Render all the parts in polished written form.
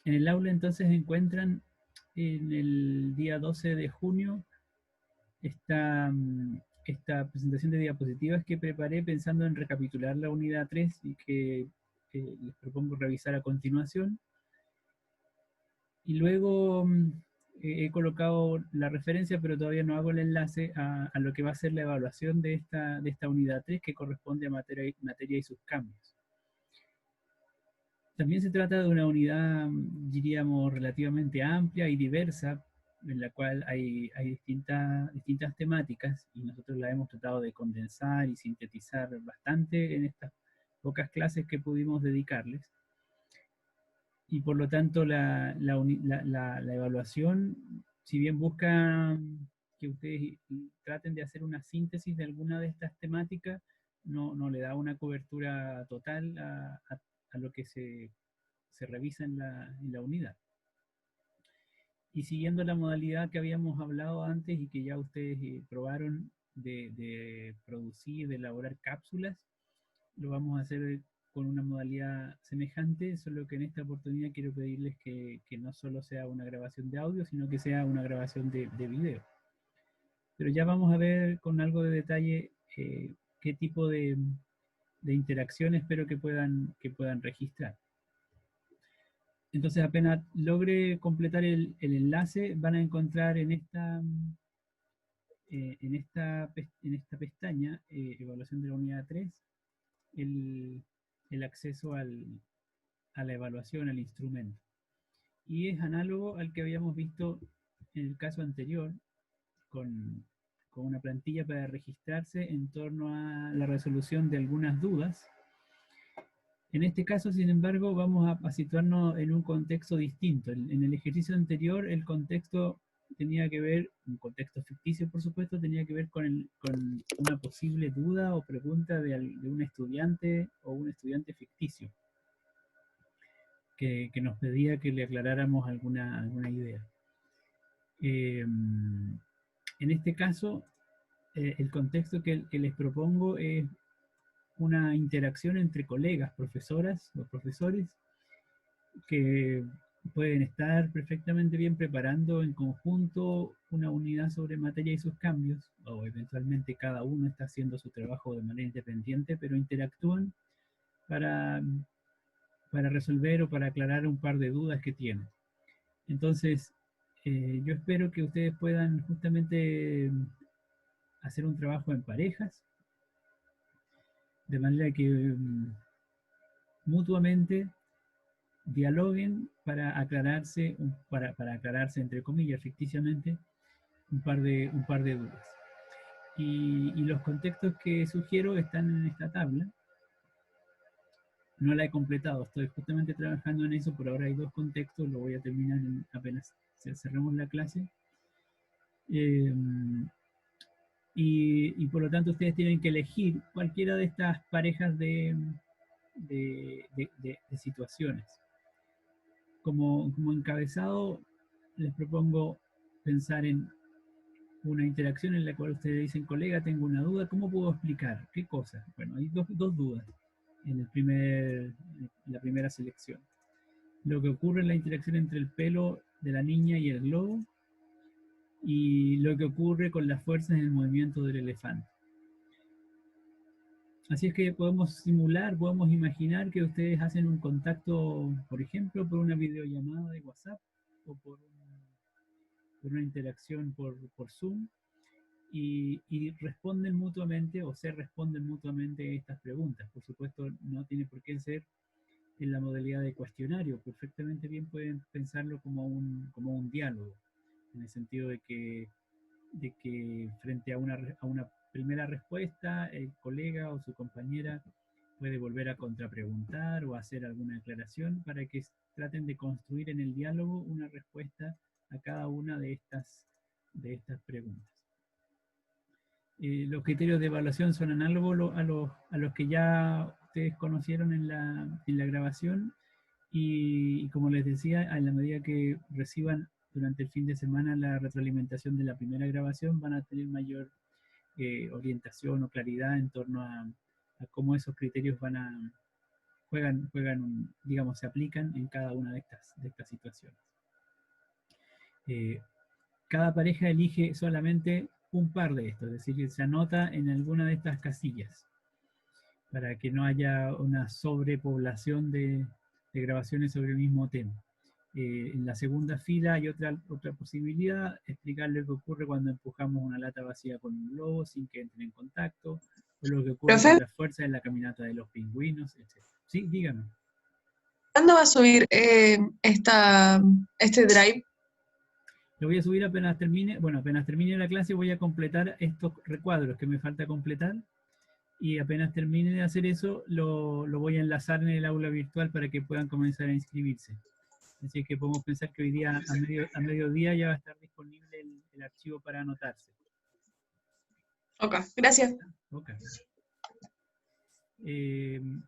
En el aula entonces encuentran en el día 12 de junio esta presentación de diapositivas que preparé pensando en recapitular la unidad 3 y que les propongo revisar a continuación. Y luego he colocado la referencia, pero todavía no hago el enlace a lo que va a ser la evaluación de esta unidad 3 que corresponde a materia y sus cambios. También se trata de una unidad, diríamos, relativamente amplia y diversa, en la cual hay distintas temáticas y nosotros la hemos tratado de condensar y sintetizar bastante en estas pocas clases que pudimos dedicarles. Y por lo tanto la evaluación, si bien busca que ustedes traten de hacer una síntesis de alguna de estas temáticas, no le da una cobertura total a lo que se revisa en la unidad. Y siguiendo la modalidad que habíamos hablado antes y que ya ustedes probaron de producir, de elaborar cápsulas, lo vamos a hacer con una modalidad semejante, solo que en esta oportunidad quiero pedirles que no solo sea una grabación de audio, sino que sea una grabación de video. Pero ya vamos a ver con algo de detalle qué tipo de interacción espero que puedan registrar. Entonces apenas logre completar el enlace, van a encontrar en esta pestaña, evaluación de la unidad 3, el, el acceso a la evaluación, al instrumento. Y es análogo al que habíamos visto en el caso anterior, con una plantilla para registrarse en torno a la resolución de algunas dudas. En este caso, sin embargo, vamos a situarnos en un contexto distinto. En el ejercicio anterior, el contexto tenía que ver, un contexto ficticio por supuesto, tenía que ver con una posible duda o pregunta de un estudiante o un estudiante ficticio que nos pedía que le aclaráramos alguna idea. En este caso, el contexto que les propongo es una interacción entre colegas, profesoras o profesores, que pueden estar perfectamente bien preparando en conjunto una unidad sobre materia y sus cambios, o eventualmente cada uno está haciendo su trabajo de manera independiente, pero interactúan para, para resolver o para aclarar un par de dudas que tienen. Entonces, yo espero que ustedes puedan justamente hacer un trabajo en parejas, de manera que mutuamente dialoguen para aclararse entre comillas, ficticiamente, un par de dudas. Y los contextos que sugiero están en esta tabla. No la he completado, estoy justamente trabajando en eso, por ahora hay dos contextos, lo voy a terminar apenas cerremos la clase. Eh, y por lo tanto ustedes tienen que elegir cualquiera de estas parejas de situaciones. Como encabezado, les propongo pensar en una interacción en la cual ustedes dicen, colega, tengo una duda, ¿cómo puedo explicar? ¿Qué cosa? Bueno, hay dos dudas en la primera selección. Lo que ocurre en la interacción entre el pelo de la niña y el globo, y lo que ocurre con las fuerzas en el movimiento del elefante. Así es que podemos simular, podemos imaginar que ustedes hacen un contacto, por ejemplo, por una videollamada de WhatsApp o por una interacción por Zoom y responden mutuamente o se responden mutuamente estas preguntas. Por supuesto, no tiene por qué ser en la modalidad de cuestionario. Perfectamente bien pueden pensarlo como un diálogo, en el sentido de que frente a una primera respuesta, el colega o su compañera puede volver a contrapreguntar o hacer alguna aclaración para que traten de construir en el diálogo una respuesta a cada una de estas preguntas. Los criterios de evaluación son análogos a los que ya ustedes conocieron en la grabación y como les decía, a la medida que reciban durante el fin de semana la retroalimentación de la primera grabación van a tener mayor orientación o claridad en torno a cómo esos criterios digamos, se aplican en cada una de estas situaciones. Cada pareja elige solamente un par de estos, es decir, que se anota en alguna de estas casillas, para que no haya una sobrepoblación de grabaciones sobre el mismo tema. En la segunda fila hay otra posibilidad, explicar lo que ocurre cuando empujamos una lata vacía con un globo sin que entre en contacto, o lo que ocurre Profe, con la fuerza en la caminata de los pingüinos, etc. Sí, dígame. ¿cuándo va a subir este drive? Lo voy a subir apenas termine, bueno, apenas termine la clase voy a completar estos recuadros que me falta completar, y apenas termine de hacer eso, lo voy a enlazar en el aula virtual para que puedan comenzar a inscribirse. Así que podemos pensar que hoy día a mediodía ya va a estar disponible el archivo para anotarse. Ok, gracias. Okay.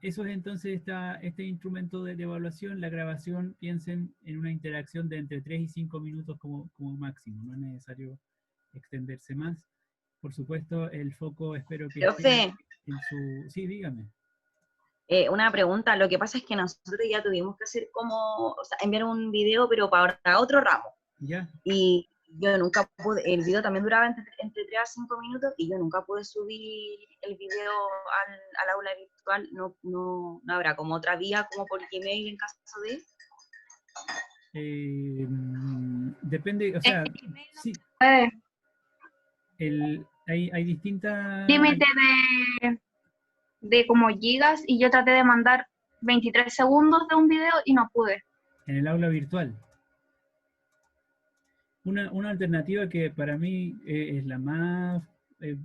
Eso es entonces este instrumento de evaluación. La grabación, piensen en una interacción de entre 3 y 5 minutos como máximo, no es necesario extenderse más. Por supuesto, el foco espero que esté Profe, en su... Sí, dígame. una pregunta, lo que pasa es que nosotros ya tuvimos que hacer como, o sea, enviar un video, pero para otro ramo. ¿Ya? Y yo nunca pude, el video también duraba entre 3 a 5 minutos y yo nunca pude subir el video al aula virtual. No habrá como otra vía, como por Gmail en caso de... Depende, o sea, sí, hay distintas... Límite de como gigas y yo traté de mandar 23 segundos de un video y no pude. En el aula virtual. Una alternativa que para mí es la más,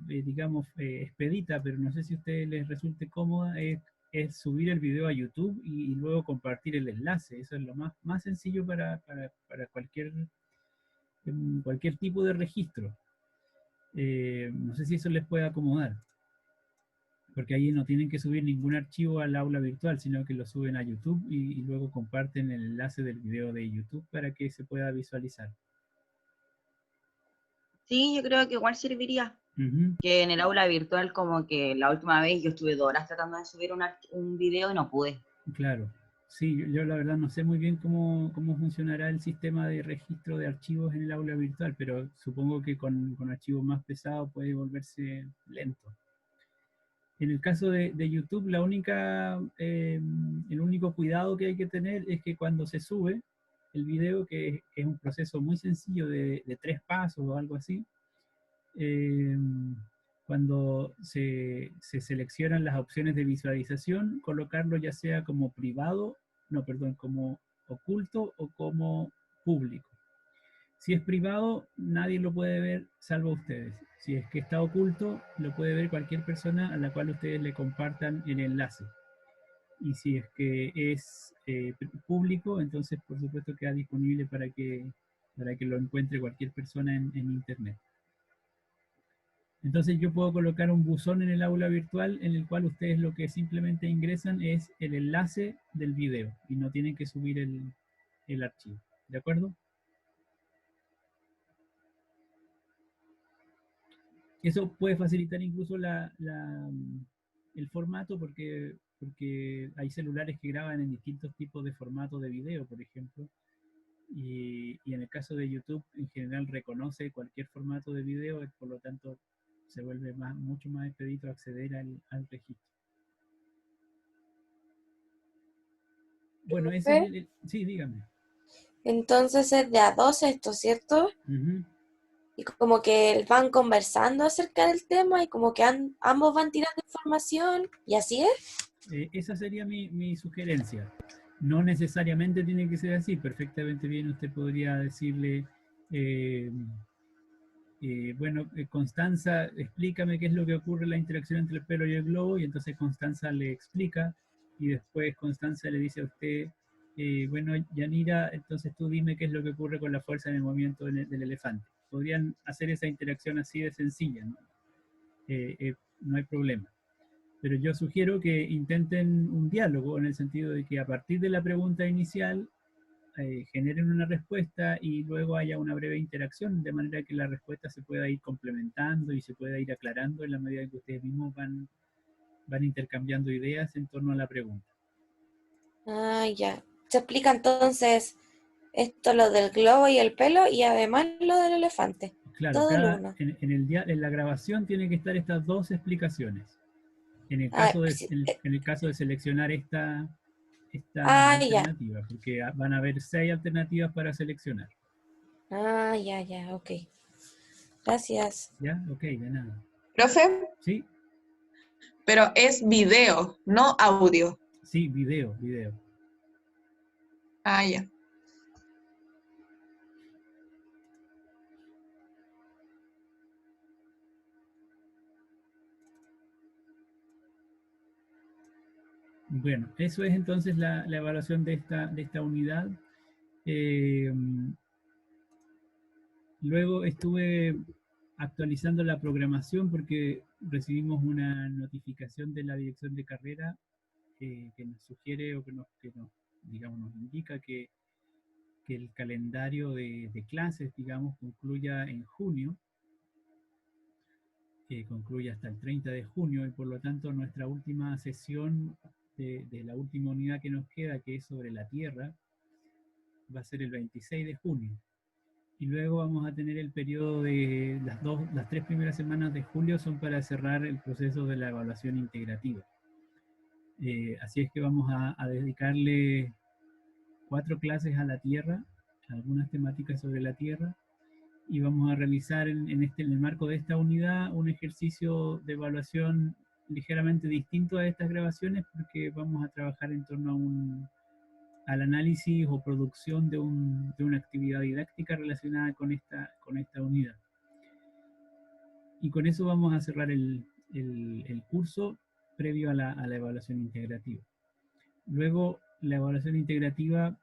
digamos, expedita, pero no sé si a ustedes les resulte cómoda, es subir el video a YouTube y luego compartir el enlace. Eso es lo más sencillo para cualquier tipo de registro. No sé si eso les puede acomodar, porque ahí no tienen que subir ningún archivo al aula virtual, sino que lo suben a YouTube y luego comparten el enlace del video de YouTube para que se pueda visualizar. Sí, yo creo que igual serviría. Uh-huh. Que en el aula virtual, como que la última vez yo estuve 2 horas tratando de subir un video y no pude. Claro. Sí, yo la verdad no sé muy bien cómo funcionará el sistema de registro de archivos en el aula virtual, pero supongo que con archivos más pesados puede volverse lento. En el caso de YouTube, el único cuidado que hay que tener es que cuando se sube el video, que es un proceso muy sencillo de 3 pasos o algo así, cuando se seleccionan las opciones de visualización, colocarlo ya sea como privado, no, perdón, como oculto o como público. Si es privado, nadie lo puede ver salvo ustedes. Si es que está oculto, lo puede ver cualquier persona a la cual ustedes le compartan el enlace. Y si es que es público, entonces por supuesto queda disponible para que lo encuentre cualquier persona en Internet. Entonces yo puedo colocar un buzón en el aula virtual en el cual ustedes lo que simplemente ingresan es el enlace del video y no tienen que subir el archivo. ¿De acuerdo? Eso puede facilitar incluso el formato porque hay celulares que graban en distintos tipos de formatos de video, por ejemplo. Y en el caso de YouTube, en general reconoce cualquier formato de video, por lo tanto se vuelve mucho más expedito acceder al registro. Bueno, ese es sí, dígame. Entonces es de a dos esto, ¿cierto? Uh-huh. Y como que van conversando acerca del tema y como que ambos van tirando información y así es. Esa sería mi sugerencia. No necesariamente tiene que ser así. Perfectamente bien usted podría decirle, bueno, Constanza, explícame qué es lo que ocurre en la interacción entre el pelo y el globo, y entonces Constanza le explica, y después Constanza le dice a usted, bueno, Yanira, entonces tú dime qué es lo que ocurre con la fuerza en el movimiento del elefante. Podrían hacer esa interacción así de sencilla, ¿no? No hay problema. Pero yo sugiero que intenten un diálogo en el sentido de que a partir de la pregunta inicial generen una respuesta y luego haya una breve interacción, de manera que la respuesta se pueda ir complementando y se pueda ir aclarando en la medida en que ustedes mismos van intercambiando ideas en torno a la pregunta. Ah, ya. Se explica entonces esto, lo del globo y el pelo, y además lo del elefante. Claro, Todo el cada, uno. en la grabación tiene que estar estas dos explicaciones. Ah, sí, En el caso de seleccionar esta ah, ya. alternativa, porque van a haber 6 alternativas para seleccionar. Ah, ya, ya, ok. Gracias. ¿Ya? Ok, de nada. Profe, Sí, pero es video, no audio. sí, video. Ah, ya. Bueno, eso es entonces la evaluación de esta unidad. Eh, Luego estuve actualizando la programación porque recibimos una notificación de la dirección de carrera que nos sugiere o digamos, nos indica que el calendario de clases, digamos, concluya en junio, que concluya hasta el 30 de junio y por lo tanto nuestra última sesión de la última unidad que nos queda, que es sobre la Tierra, va a ser el 26 de junio. Y luego vamos a tener el periodo de las 3 primeras semanas de julio son para cerrar el proceso de la evaluación integrativa. Así es que vamos a dedicarle 4 clases a la Tierra, algunas temáticas sobre la Tierra, y vamos a realizar en el marco de esta unidad un ejercicio de evaluación ligeramente distinto a estas grabaciones porque vamos a trabajar en torno al análisis o producción de una actividad didáctica relacionada con esta unidad. Y con eso vamos a cerrar el curso previo a la evaluación integrativa. Luego, la evaluación integrativa,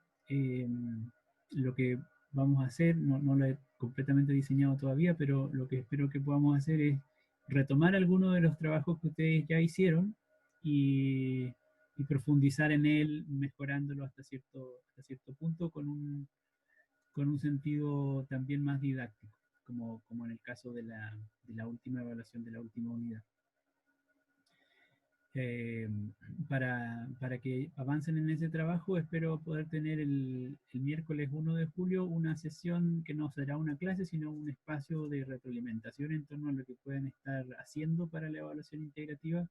lo que vamos a hacer, no lo he completamente diseñado todavía, pero lo que espero que podamos hacer es retomar algunos de los trabajos que ustedes ya hicieron y profundizar en él, mejorándolo hasta cierto punto con un sentido también más didáctico, como en el caso de la última evaluación de la última unidad. Eh, para que avancen en ese trabajo, espero poder tener el miércoles 1 de julio una sesión que no será una clase, sino un espacio de retroalimentación en torno a lo que pueden estar haciendo para la evaluación integrativa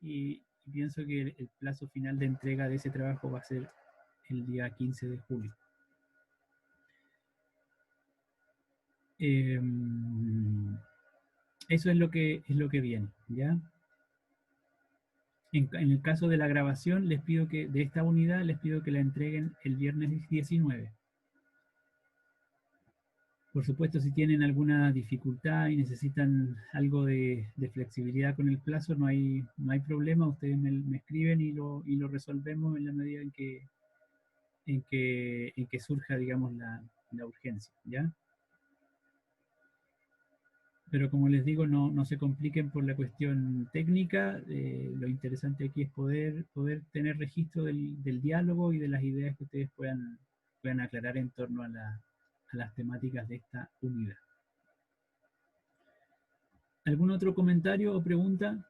y pienso que el plazo final de entrega de ese trabajo va a ser el día 15 de julio. Eso es lo que viene, ¿ya? En el caso de la grabación, de esta unidad, les pido que la entreguen el viernes 19. Por supuesto, si tienen alguna dificultad y necesitan algo de flexibilidad con el plazo, no hay problema. Ustedes me escriben y lo resolvemos en la medida en que surja, digamos, la urgencia, ¿ya? Pero como les digo, no se compliquen por la cuestión técnica. Lo interesante aquí es poder tener registro del diálogo y de las ideas que ustedes puedan aclarar en torno a las temáticas de esta unidad. ¿Algún otro comentario o pregunta?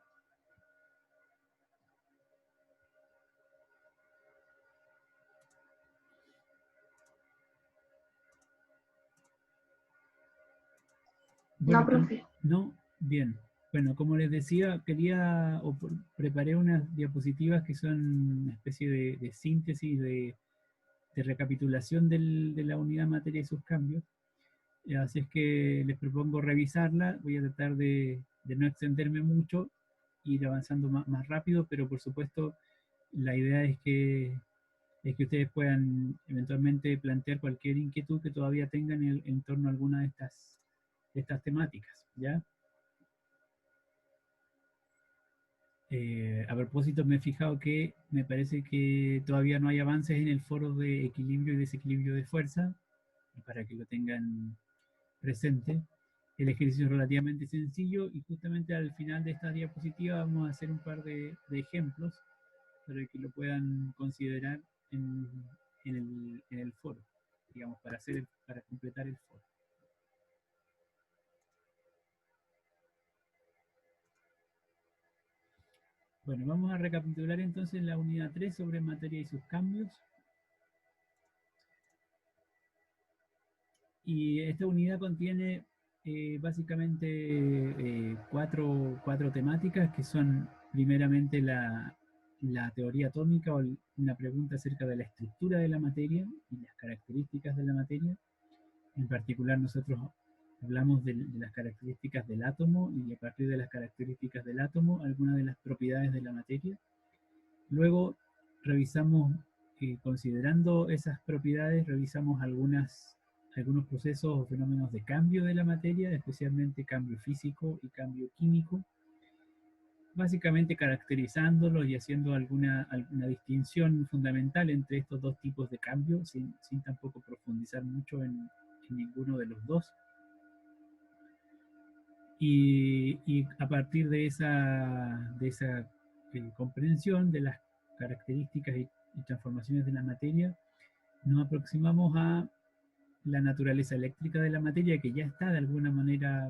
Bueno, No, profe. no, bien. Bueno, como les decía, preparé unas diapositivas que son una especie de síntesis, de recapitulación de la unidad materia y sus cambios. Así es que les propongo revisarla. Voy a tratar de no extenderme mucho, ir avanzando más rápido, pero por supuesto la idea es que ustedes puedan eventualmente plantear cualquier inquietud que todavía tengan en torno a alguna de estas temáticas, ¿ya? A propósito, me he fijado que me parece que todavía no hay avances en el foro de equilibrio y desequilibrio de fuerza, para que lo tengan presente. El ejercicio es relativamente sencillo y justamente al final de esta diapositiva vamos a hacer un par de ejemplos para que lo puedan considerar en el foro, digamos, para completar el foro. Bueno, vamos a recapitular entonces la unidad 3 sobre materia y sus cambios. Y esta unidad contiene básicamente cuatro temáticas que son primeramente la teoría atómica o una pregunta acerca de la estructura de la materia y las características de la materia. En particular nosotros hablamos de las características del átomo y a partir de las características del átomo algunas de las propiedades de la materia. Luego revisamos, considerando esas propiedades, revisamos algunos procesos o fenómenos de cambio de la materia, especialmente cambio físico y cambio químico, básicamente caracterizándolos y haciendo alguna distinción fundamental entre estos dos tipos de cambio, sin tampoco profundizar mucho en ninguno de los dos. Y a partir de esa comprensión de las características y transformaciones de la materia, nos aproximamos a la naturaleza eléctrica de la materia, que ya está de alguna manera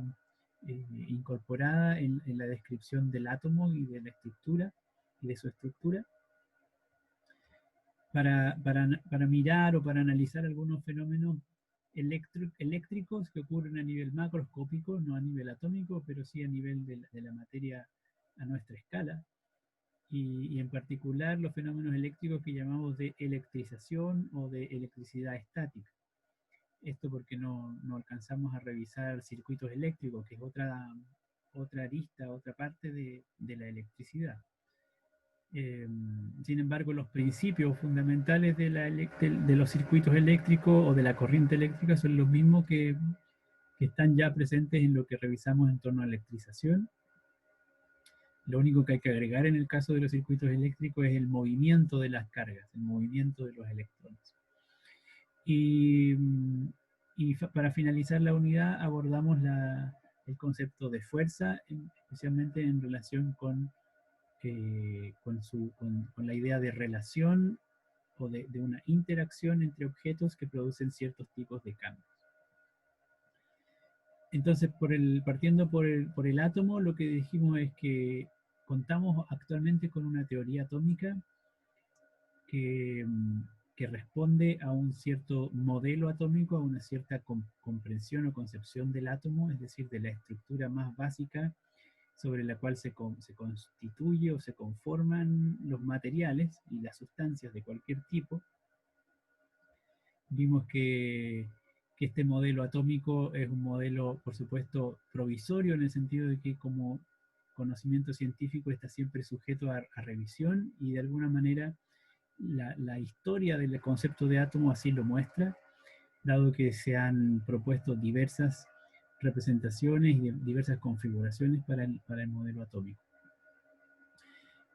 incorporada en la descripción del átomo y de la estructura y de su estructura, para mirar o para analizar algunos fenómenos eléctricos que ocurren a nivel macroscópico, no a nivel atómico, pero sí a nivel de la materia a nuestra escala, y en particular los fenómenos eléctricos que llamamos de electrización o de electricidad estática. Esto porque no alcanzamos a revisar circuitos eléctricos, que es otra arista, otra parte de la electricidad. Sin embargo, los principios fundamentales de los circuitos eléctricos o de la corriente eléctrica son los mismos que están ya presentes en lo que revisamos en torno a electrización. Lo único que hay que agregar en el caso de los circuitos eléctricos es el movimiento de las cargas, el movimiento de los electrones. Y para finalizar la unidad abordamos el concepto de fuerza, especialmente en relación con la idea de relación o de una interacción entre objetos que producen ciertos tipos de cambios. Entonces, partiendo por el átomo, lo que dijimos es que contamos actualmente con una teoría atómica que responde a un cierto modelo atómico, a una cierta comprensión o concepción del átomo, es decir, de la estructura más básica sobre la cual se constituye o se conforman los materiales y las sustancias de cualquier tipo. Vimos que este modelo atómico es un modelo, por supuesto, provisorio, en el sentido de que como conocimiento científico está siempre sujeto a revisión, y de alguna manera la historia del concepto de átomo así lo muestra, dado que se han propuesto diversas representaciones y diversas configuraciones para el modelo atómico.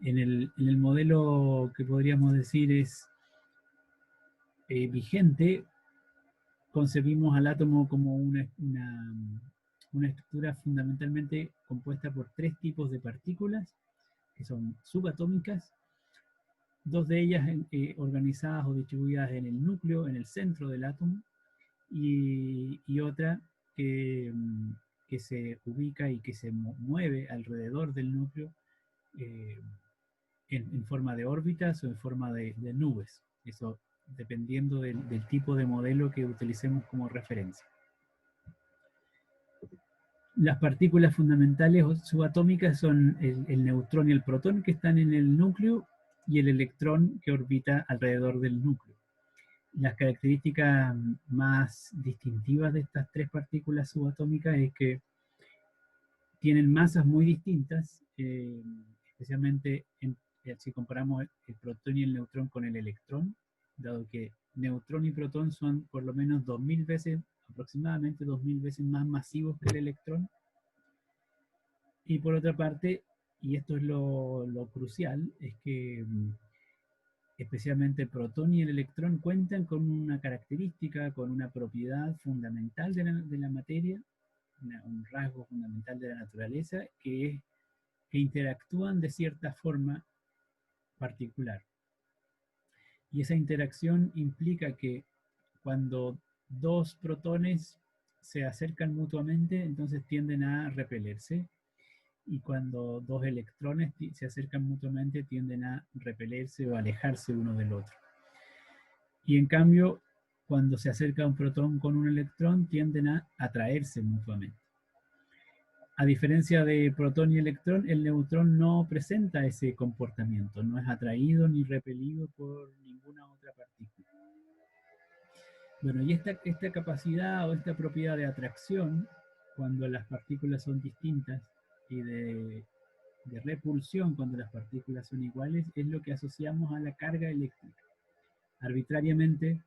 En el modelo que podríamos decir es vigente, concebimos al átomo como una estructura fundamentalmente compuesta por tres tipos de partículas, que son subatómicas, dos de ellas organizadas o distribuidas en el núcleo, en el centro del átomo, y otra que se ubica y que se mueve alrededor del núcleo en forma de órbitas o en forma de nubes. Eso dependiendo del tipo de modelo que utilicemos como referencia. Las partículas fundamentales subatómicas son el neutrón y el protón, que están en el núcleo, y el electrón, que orbita alrededor del núcleo. Las características más distintivas de estas tres partículas subatómicas es que tienen masas muy distintas, especialmente si comparamos el protón y el neutrón con el electrón, dado que neutrón y protón son por lo menos 2000 veces, aproximadamente 2000 veces más masivos que el electrón. Y por otra parte, y esto es lo crucial, es que especialmente el protón y el electrón cuentan con una característica, con una propiedad fundamental de la materia, un rasgo fundamental de la naturaleza, que es que interactúan de cierta forma particular. Y esa interacción implica que cuando dos protones se acercan mutuamente, entonces tienden a repelerse, y cuando dos electrones se acercan mutuamente tienden a repelerse o alejarse uno del otro. Y en cambio, cuando se acerca un protón con un electrón, tienden a atraerse mutuamente. A diferencia de protón y electrón, el neutrón no presenta ese comportamiento, no es atraído ni repelido por ninguna otra partícula. Bueno, y esta capacidad o esta propiedad de atracción, cuando las partículas son distintas, y de repulsión cuando las partículas son iguales, es lo que asociamos a la carga eléctrica. Arbitrariamente,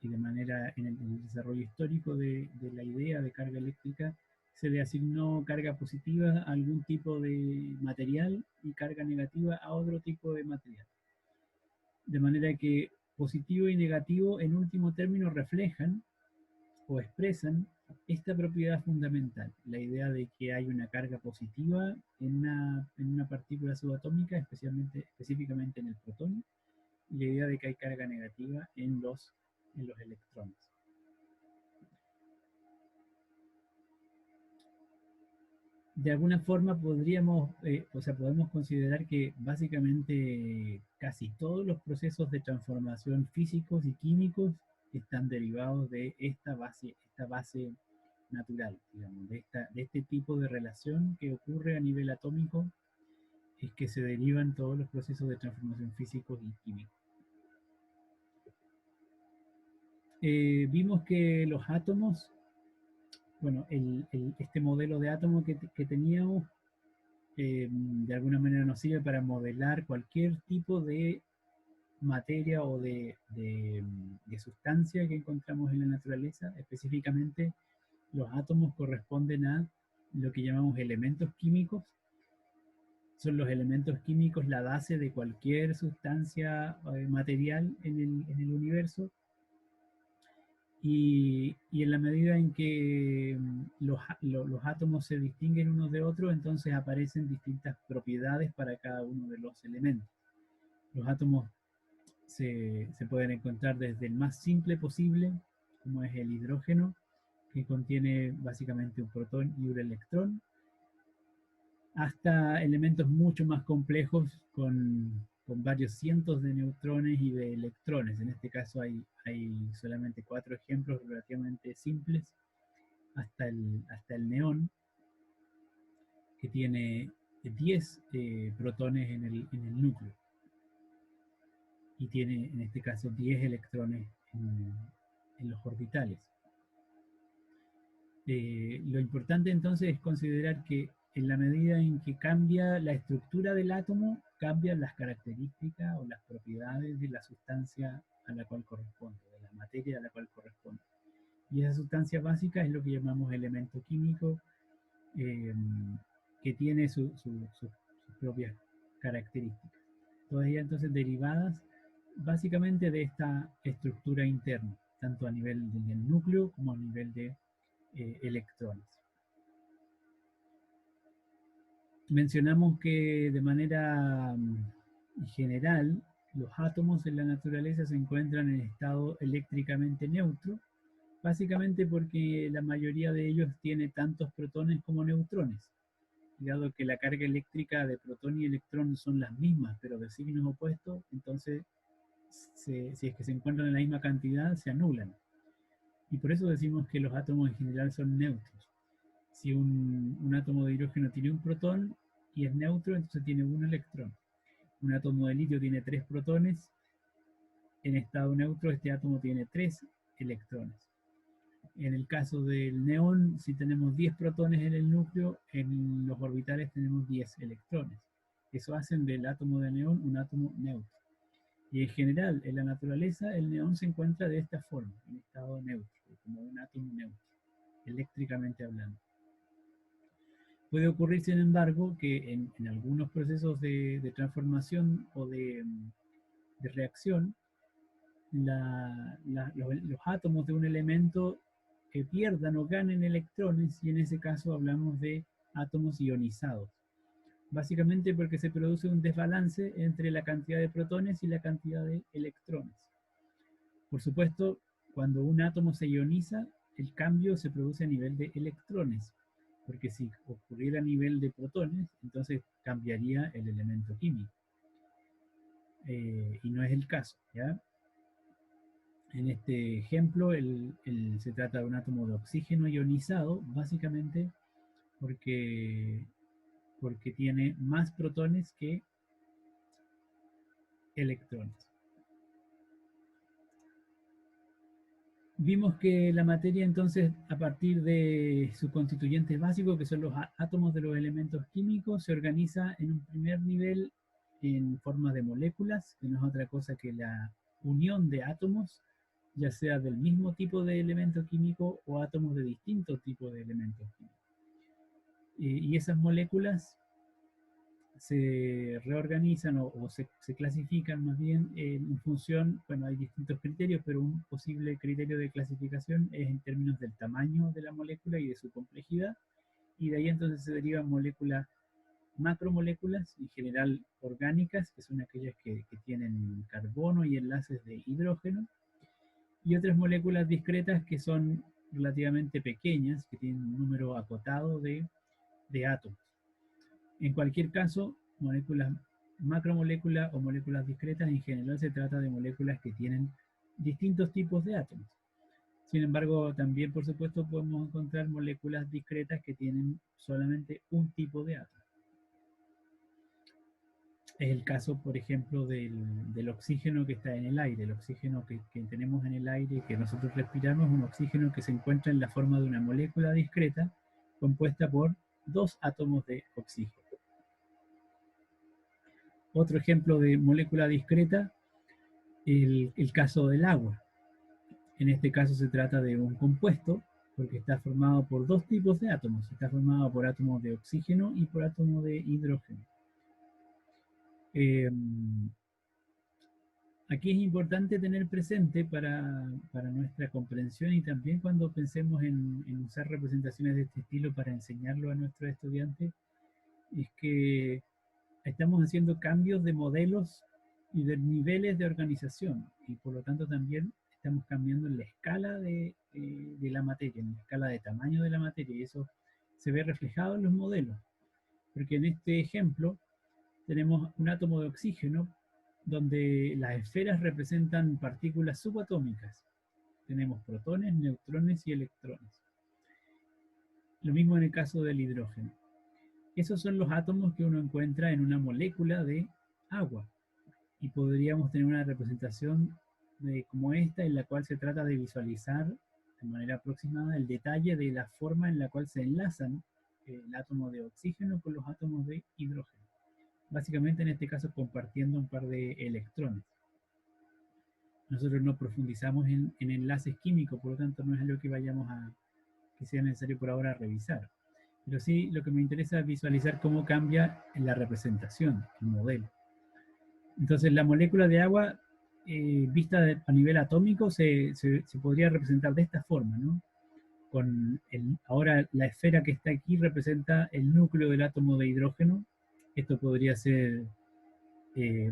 y de manera en el desarrollo histórico de la idea de carga eléctrica, se le asignó carga positiva a algún tipo de material y carga negativa a otro tipo de material. De manera que positivo y negativo en último término reflejan o expresan esta propiedad fundamental, la idea de que hay una carga positiva en una partícula subatómica, específicamente en el protón, y la idea de que hay carga negativa en los electrones. De alguna forma podemos considerar que básicamente casi todos los procesos de transformación físicos y químicos están derivados de esta base natural, digamos, de este tipo de relación que ocurre a nivel atómico, es que se derivan todos los procesos de transformación físicos y químicos. Vimos que los átomos, bueno, este modelo de átomo que teníamos, de alguna manera nos sirve para modelar cualquier tipo de materia o de sustancia que encontramos en la naturaleza. Específicamente, los átomos corresponden a lo que llamamos elementos químicos. Son los elementos químicos la base de cualquier sustancia material en el universo. Y en la medida en que los átomos se distinguen unos de otros, entonces aparecen distintas propiedades para cada uno de los elementos. Los átomos se pueden encontrar desde el más simple posible, como es el hidrógeno, que contiene básicamente un protón y un electrón, hasta elementos mucho más complejos con varios cientos de neutrones y de electrones. En este caso hay solamente 4 ejemplos relativamente simples, hasta el neón, que tiene 10 protones en el núcleo, y tiene en este caso 10 electrones en los orbitales. Lo importante entonces es considerar que en la medida en que cambia la estructura del átomo, cambian las características o las propiedades de la sustancia a la cual corresponde, de la materia a la cual corresponde. Y esa sustancia básica es lo que llamamos elemento químico, que tiene sus propias características. Todas ellas entonces derivadas básicamente de esta estructura interna, tanto a nivel del núcleo como a nivel de electrones. Mencionamos que de manera general los átomos en la naturaleza se encuentran en estado eléctricamente neutro, básicamente porque la mayoría de ellos tiene tantos protones como neutrones. Y dado que la carga eléctrica de protón y electrón son las mismas, pero de signos opuestos, entonces si es que se encuentran en la misma cantidad, se anulan. Y por eso decimos que los átomos en general son neutros. Si un átomo de hidrógeno tiene un protón y es neutro, entonces tiene un electrón. Un átomo de litio tiene 3 protones. En estado neutro, este átomo tiene 3 electrones. En el caso del neón, si tenemos 10 protones en el núcleo, en los orbitales tenemos 10 electrones. Eso hace del átomo de neón un átomo neutro. Y en general, en la naturaleza, el neón se encuentra de esta forma, en estado neutro, como un átomo neutro, eléctricamente hablando. Puede ocurrir, sin embargo, que en algunos procesos de transformación o de reacción, los átomos de un elemento que pierdan o ganen electrones, y en ese caso hablamos de átomos ionizados. Básicamente porque se produce un desbalance entre la cantidad de protones y la cantidad de electrones. Por supuesto, cuando un átomo se ioniza, el cambio se produce a nivel de electrones. porque si ocurriera a nivel de protones, entonces cambiaría el elemento químico. Y no es el caso, ¿ya? En este ejemplo, se trata de un átomo de oxígeno ionizado, básicamente porque tiene más protones que electrones. Vimos que la materia entonces, a partir de sus constituyentes básicos, que son los átomos de los elementos químicos, se organiza en un primer nivel en forma de moléculas, que no es otra cosa que la unión de átomos, ya sea del mismo tipo de elemento químico o átomos de distintos tipos de elementos químicos. Y esas moléculas se reorganizan o se clasifican más bien en función, bueno, hay distintos criterios, pero un posible criterio de clasificación es en términos del tamaño de la molécula y de su complejidad, y de ahí entonces se derivan moléculas, macromoléculas, en general orgánicas, que son aquellas que tienen carbono y enlaces de hidrógeno, y otras moléculas discretas que son relativamente pequeñas, que tienen un número acotado de átomos. En cualquier caso, moléculas macromoléculas o moléculas discretas, en general se trata de moléculas que tienen distintos tipos de átomos. Sin embargo, también, por supuesto, podemos encontrar moléculas discretas que tienen solamente un tipo de átomo. Es el caso, por ejemplo, del oxígeno que está en el aire. El oxígeno que tenemos en el aire, que nosotros respiramos, es un oxígeno que se encuentra en la forma de una molécula discreta compuesta por 2 átomos de oxígeno. Otro ejemplo de molécula discreta, el caso del agua. En este caso se trata de un compuesto, porque está formado por 2 tipos de átomos. Está formado por átomos de oxígeno y por átomos de hidrógeno. Aquí es importante tener presente para nuestra comprensión y también cuando pensemos en usar representaciones de este estilo para enseñarlo a nuestros estudiantes, es que estamos haciendo cambios de modelos y de niveles de organización, y por lo tanto también estamos cambiando en la escala de la materia, en la escala de tamaño de la materia, y eso se ve reflejado en los modelos, porque en este ejemplo tenemos un átomo de oxígeno donde las esferas representan partículas subatómicas. Tenemos protones, neutrones y electrones. Lo mismo en el caso del hidrógeno. Esos son los átomos que uno encuentra en una molécula de agua. Y podríamos tener una representación como esta, en la cual se trata de visualizar de manera aproximada el detalle de la forma en la cual se enlazan el átomo de oxígeno con los átomos de hidrógeno. Básicamente en este caso compartiendo un par de electrones. Nosotros no profundizamos en enlaces químicos, por lo tanto no es algo que que sea necesario por ahora revisar. Pero sí lo que me interesa es visualizar cómo cambia la representación, el modelo. Entonces la molécula de agua, vista a nivel atómico, se podría representar de esta forma, ¿no? Ahora la esfera que está aquí representa el núcleo del átomo de hidrógeno. Esto podría ser,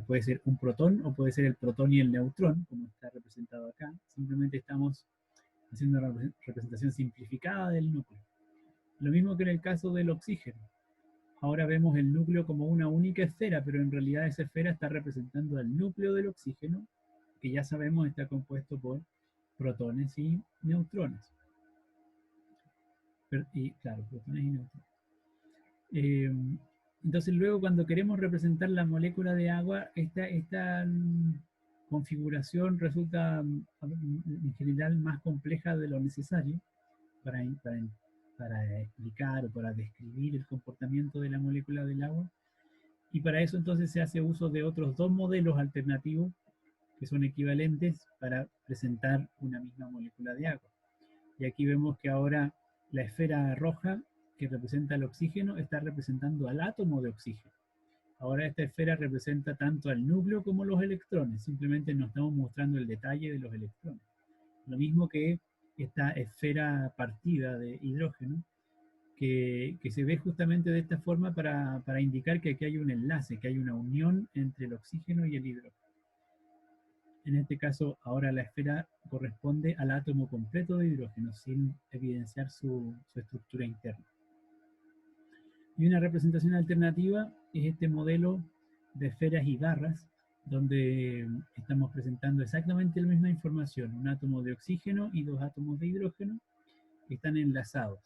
puede ser un protón o puede ser el protón y el neutrón, como está representado acá. Simplemente estamos haciendo una representación simplificada del núcleo. Lo mismo que en el caso del oxígeno. Ahora vemos el núcleo como una única esfera, pero en realidad esa esfera está representando el núcleo del oxígeno, que ya sabemos está compuesto por protones y neutrones. Claro, protones y neutrones. Entonces luego cuando queremos representar la molécula de agua, esta configuración resulta en general más compleja de lo necesario para explicar o para describir el comportamiento de la molécula del agua. Y para eso entonces se hace uso de otros 2 modelos alternativos que son equivalentes para presentar una misma molécula de agua. Y aquí vemos que ahora la esfera roja que representa el oxígeno está representando al átomo de oxígeno. Ahora esta esfera representa tanto al núcleo como los electrones, simplemente nos estamos mostrando el detalle de los electrones. Lo mismo que esta esfera partida de hidrógeno, que se ve justamente de esta forma para indicar que aquí hay un enlace, que hay una unión entre el oxígeno y el hidrógeno. En este caso, ahora la esfera corresponde al átomo completo de hidrógeno, sin evidenciar su estructura interna. Y una representación alternativa es este modelo de esferas y barras, donde estamos presentando exactamente la misma información, un átomo de oxígeno y 2 átomos de hidrógeno que están enlazados.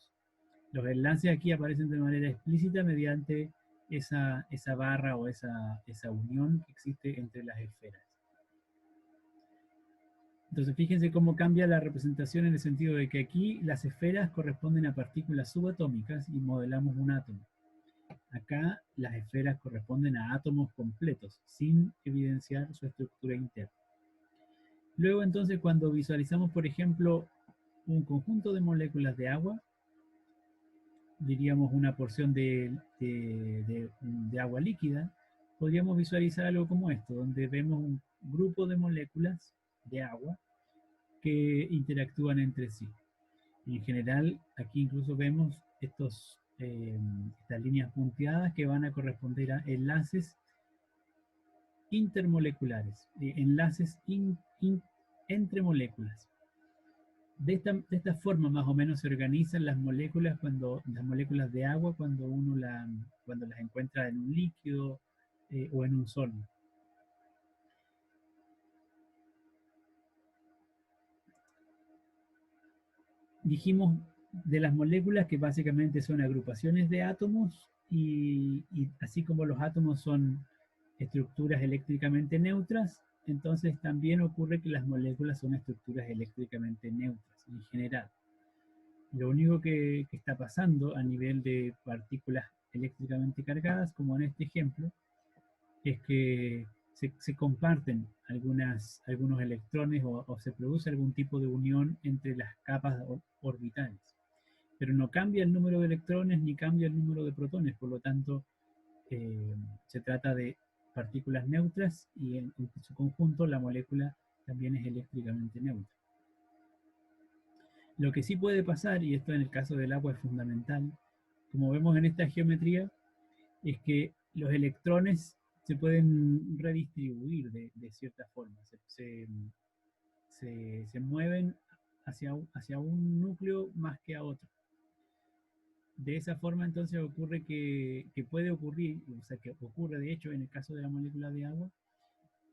Los enlaces aquí aparecen de manera explícita mediante esa barra o esa unión que existe entre las esferas. Entonces fíjense cómo cambia la representación en el sentido de que aquí las esferas corresponden a partículas subatómicas y modelamos un átomo. Acá las esferas corresponden a átomos completos, sin evidenciar su estructura interna. Luego entonces cuando visualizamos, por ejemplo, un conjunto de moléculas de agua, diríamos una porción de agua líquida, podríamos visualizar algo como esto, donde vemos un grupo de moléculas de agua que interactúan entre sí. Y en general, aquí incluso vemos estas líneas punteadas que van a corresponder a enlaces intermoleculares, enlaces entre moléculas. De esta forma más o menos se organizan las moléculas de agua cuando cuando las encuentra en un líquido o en un sólido. Dijimos de las moléculas que básicamente son agrupaciones de átomos y así como los átomos son estructuras eléctricamente neutras, entonces también ocurre que las moléculas son estructuras eléctricamente neutras en general. Lo único que está pasando a nivel de partículas eléctricamente cargadas, como en este ejemplo, es que se comparten algunos electrones o se produce algún tipo de unión entre las capas orbitales. Pero no cambia el número de electrones ni cambia el número de protones, por lo tanto se trata de partículas neutras y en su conjunto la molécula también es eléctricamente neutra. Lo que sí puede pasar, y esto en el caso del agua es fundamental, como vemos en esta geometría, es que los electrones se pueden redistribuir de cierta forma, se mueven hacia un núcleo más que a otro. De esa forma entonces ocurre que puede ocurrir, o sea que ocurre de hecho en el caso de la molécula de agua,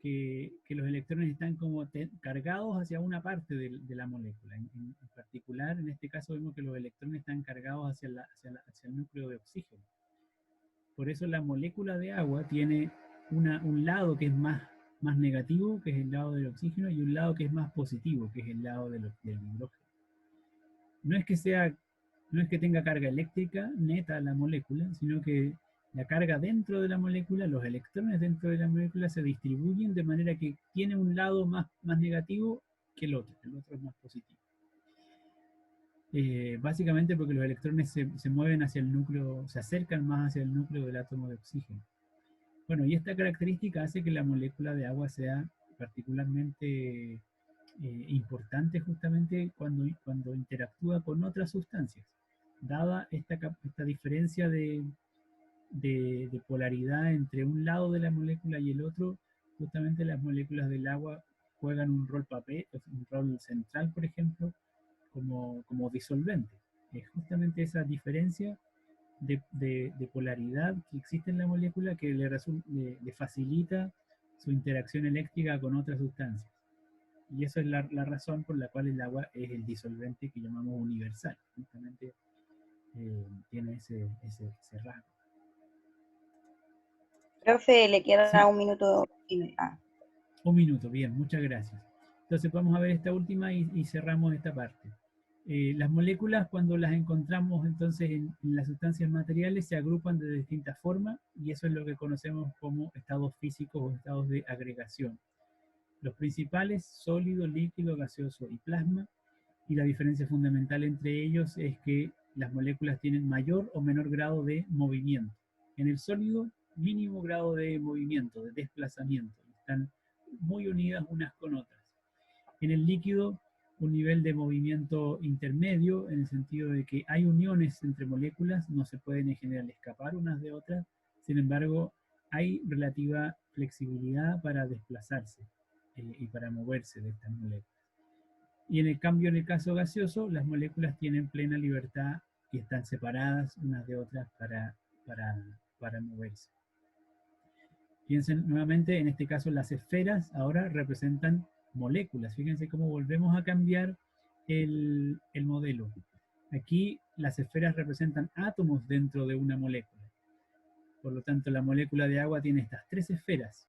que los electrones están como cargados hacia una parte de la molécula. En particular, en este caso vemos que los electrones están cargados hacia el núcleo de oxígeno. Por eso la molécula de agua tiene un lado que es más negativo, que es el lado del oxígeno, y un lado que es más positivo, que es el lado del hidrógeno. No es que tenga carga eléctrica neta la molécula, sino que la carga dentro de la molécula, los electrones dentro de la molécula se distribuyen de manera que tiene un lado más negativo que el otro es más positivo. Básicamente porque los electrones se mueven hacia el núcleo, se acercan más hacia el núcleo del átomo de oxígeno. Bueno, y esta característica hace que la molécula de agua sea particularmente importante justamente cuando interactúa con otras sustancias. Dada esta diferencia de polaridad entre un lado de la molécula y el otro, justamente las moléculas del agua juegan un rol central, por ejemplo, como disolvente. Es justamente esa diferencia de polaridad que existe en la molécula que le facilita su interacción eléctrica con otras sustancias. Y eso es la razón por la cual el agua es el disolvente que llamamos universal. Justamente tiene ese rasgo. Profe, le queda Sí. un minuto. Un minuto, bien, muchas gracias. Entonces vamos a ver esta última y cerramos esta parte. Las moléculas, cuando las encontramos entonces en las sustancias materiales, se agrupan de distintas formas y eso es lo que conocemos como estados físicos o estados de agregación. Los principales, sólido, líquido, gaseoso y plasma, y la diferencia fundamental entre ellos es que las moléculas tienen mayor o menor grado de movimiento. En el sólido, mínimo grado de movimiento, de desplazamiento, están muy unidas unas con otras. En el líquido, un nivel de movimiento intermedio, en el sentido de que hay uniones entre moléculas, no se pueden en general escapar unas de otras, sin embargo, hay relativa flexibilidad para desplazarse y para moverse de estas moléculas. Y en el cambio, en el caso gaseoso, las moléculas tienen plena libertad y están separadas unas de otras para para moverse. Piensen nuevamente, en este caso las esferas ahora representan moléculas. Fíjense cómo volvemos a cambiar el modelo. Aquí las esferas representan átomos dentro de una molécula. Por lo tanto, la molécula de agua tiene estas 3 esferas.